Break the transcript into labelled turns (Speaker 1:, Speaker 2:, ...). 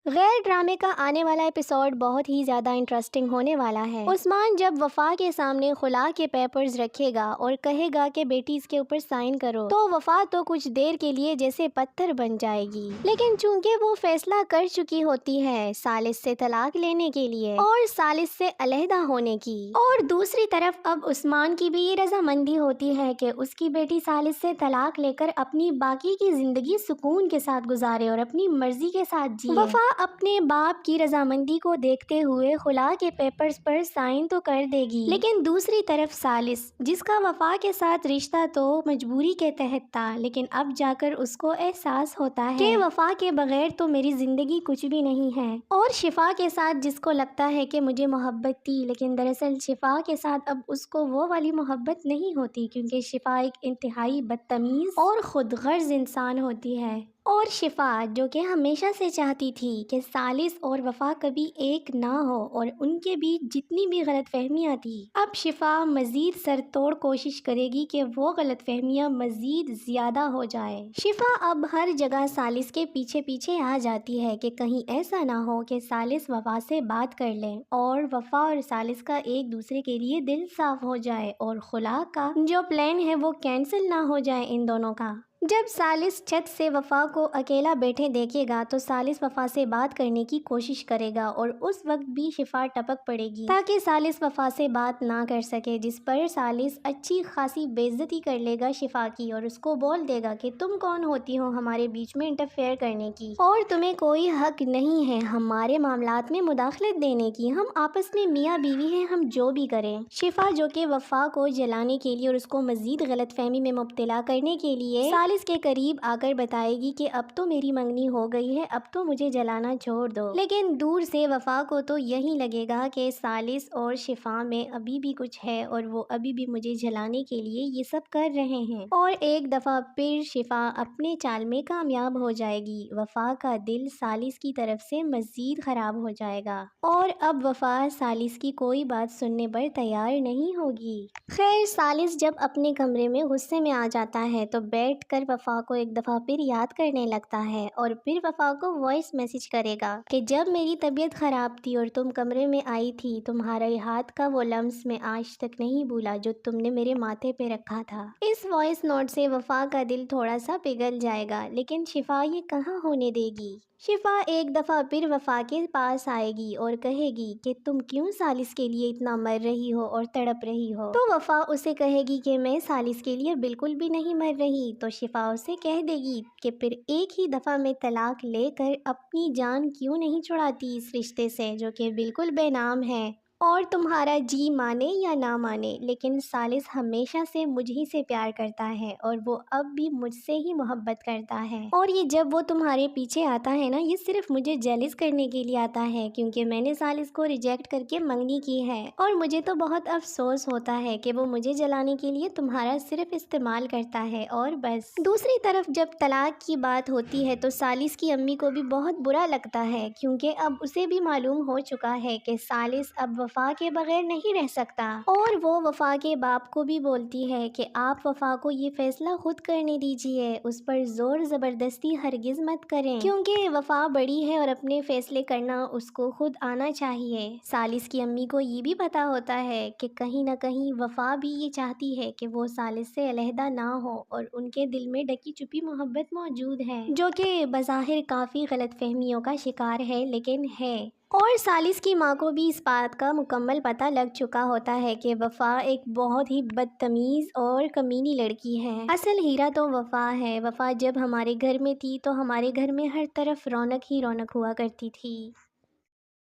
Speaker 1: غیر ڈرامے کا آنے والا ایپیسوڈ بہت ہی زیادہ انٹرسٹنگ ہونے والا ہے۔ عثمان جب وفا کے سامنے خلا کے پیپرز رکھے گا اور کہے گا کہ بیٹی اس کے اوپر سائن کرو، تو وفا تو کچھ دیر کے لیے جیسے پتھر بن جائے گی، لیکن چونکہ وہ فیصلہ کر چکی ہوتی ہے سالس سے طلاق لینے کے لیے اور سالس سے علیحدہ ہونے کی، اور دوسری طرف اب عثمان کی بھی یہ رضامندی ہوتی ہے کہ اس کی بیٹی سالس سے طلاق لے کر اپنی باقی کی زندگی سکون کے ساتھ گزارے اور اپنی مرضی کے ساتھ جیے۔ وفا اپنے باپ کی رضامندی کو دیکھتے ہوئے خلا کے پیپرز پر سائن تو کر دے گی، لیکن دوسری طرف سالس، جس کا وفا کے ساتھ رشتہ تو مجبوری کے تحت تھا، لیکن اب جا کر اس کو احساس ہوتا ہے کہ وفا کے بغیر تو میری زندگی کچھ بھی نہیں ہے، اور شفا کے ساتھ جس کو لگتا ہے کہ مجھے محبت تھی، لیکن دراصل شفا کے ساتھ اب اس کو وہ والی محبت نہیں ہوتی، کیونکہ شفا ایک انتہائی بدتمیز اور خود غرض انسان ہوتی ہے۔ اور شفا جو کہ ہمیشہ سے چاہتی تھی کہ سالس اور وفا کبھی ایک نہ ہو اور ان کے بیچ جتنی بھی غلط فہمیاں تھی، اب شفا مزید سر توڑ کوشش کرے گی کہ وہ غلط فہمیاں مزید زیادہ ہو جائے۔ شفا اب ہر جگہ سالس کے پیچھے پیچھے آ جاتی ہے کہ کہیں ایسا نہ ہو کہ سالس وفا سے بات کر لیں اور وفا اور سالس کا ایک دوسرے کے لیے دل صاف ہو جائے اور خلا کا جو پلان ہے وہ کینسل نہ ہو جائے ان دونوں کا۔ جب سالس چھت سے وفا کو اکیلا بیٹھے دیکھے گا تو سالس وفا سے بات کرنے کی کوشش کرے گا، اور اس وقت بھی شفا ٹپک پڑے گی تاکہ سالس وفا سے بات نہ کر سکے، جس پر سالس اچھی خاصی بے عزتی کر لے گا شفا کی اور اس کو بول دے گا کہ تم کون ہوتی ہو ہمارے بیچ میں انٹرفیئر کرنے کی، اور تمہیں کوئی حق نہیں ہے ہمارے معاملات میں مداخلت دینے کی، ہم آپس میں میاں بیوی ہیں، ہم جو بھی کریں۔ شفا جو کہ وفا کو جلانے کے لیے اور اس کو مزید غلط فہمی میں مبتلا کرنے کے لیے سالس کے قریب آ کر بتائے گی کہ اب تو میری منگنی ہو گئی ہے، اب تو مجھے جلانا چھوڑ دو، لیکن دور سے وفا کو تو یہی لگے گا کہ سالس اور شفا میں ابھی بھی کچھ ہے اور وہ ابھی بھی مجھے جلانے کے لیے یہ سب کر رہے ہیں، اور ایک دفعہ پھر شفا اپنے چال میں کامیاب ہو جائے گی۔ وفا کا دل سالس کی طرف سے مزید خراب ہو جائے گا اور اب وفا سالس کی کوئی بات سننے پر تیار نہیں ہوگی۔ خیر، سالس جب اپنے کمرے میں غصے میں آ جاتا ہے تو بیٹھ کر وفا کو ایک دفعہ پھر یاد کرنے لگتا ہے، اور پھر وفا کو وائس میسج کرے گا کہ جب میری طبیعت خراب تھی اور تم کمرے میں آئی تھی، تمہارے ہاتھ کا وہ لمس میں آج تک نہیں بھولا جو تم نے میرے ماتھے پہ رکھا تھا۔ اس وائس نوٹ سے وفا کا دل تھوڑا سا پگھل جائے گا، لیکن شفا یہ کہاں ہونے دے گی۔ شفا ایک دفعہ پھر وفا کے پاس آئے گی اور کہے گی کہ تم کیوں سالس کے لیے اتنا مر رہی ہو اور تڑپ رہی ہو، تو وفا اسے کہے گی کہ میں سالس کے لیے بالکل بھی نہیں مر رہی، تو شفا اسے کہہ دے گی کہ پھر ایک ہی دفعہ میں طلاق لے کر اپنی جان کیوں نہیں چھڑاتی اس رشتے سے جو کہ بالکل بے نام ہے، اور تمہارا جی مانے یا نہ مانے، لیکن سالس ہمیشہ سے مجھ ہی سے پیار کرتا ہے اور وہ اب بھی مجھ سے ہی محبت کرتا ہے، اور یہ جب وہ تمہارے پیچھے آتا ہے نا، یہ صرف مجھے جیلس کرنے کے لیے آتا ہے، کیونکہ میں نے سالس کو ریجیکٹ کر کے منگنی کی ہے، اور مجھے تو بہت افسوس ہوتا ہے کہ وہ مجھے جلانے کے لیے تمہارا صرف استعمال کرتا ہے اور بس۔ دوسری طرف جب طلاق کی بات ہوتی ہے تو سالس کی امی کو بھی بہت برا لگتا ہے، کیونکہ اب اسے بھی معلوم ہو چکا ہے کہ سالس اب وفا کے بغیر نہیں رہ سکتا، اور وہ وفا کے باپ کو بھی بولتی ہے کہ آپ وفا کو یہ فیصلہ خود کرنے دیجئے، اس پر زور زبردستی ہرگز مت کریں، کیونکہ وفا بڑی ہے اور اپنے فیصلے کرنا اس کو خود آنا چاہیے۔ سالس کی امی کو یہ بھی پتا ہوتا ہے کہ کہیں نہ کہیں وفا بھی یہ چاہتی ہے کہ وہ سالس سے علیحدہ نہ ہو، اور ان کے دل میں ڈکی چھپی محبت موجود ہے جو کہ بظاہر کافی غلط فہمیوں کا شکار ہے، لیکن ہے۔ اور سالس کی ماں کو بھی اس بات کا مکمل پتہ لگ چکا ہوتا ہے کہ وفا ایک بہت ہی بدتمیز اور کمینی لڑکی ہے، اصل ہیرا تو وفا ہے۔ وفا جب ہمارے گھر میں تھی تو ہمارے گھر میں ہر طرف رونق ہی رونق ہوا کرتی تھی۔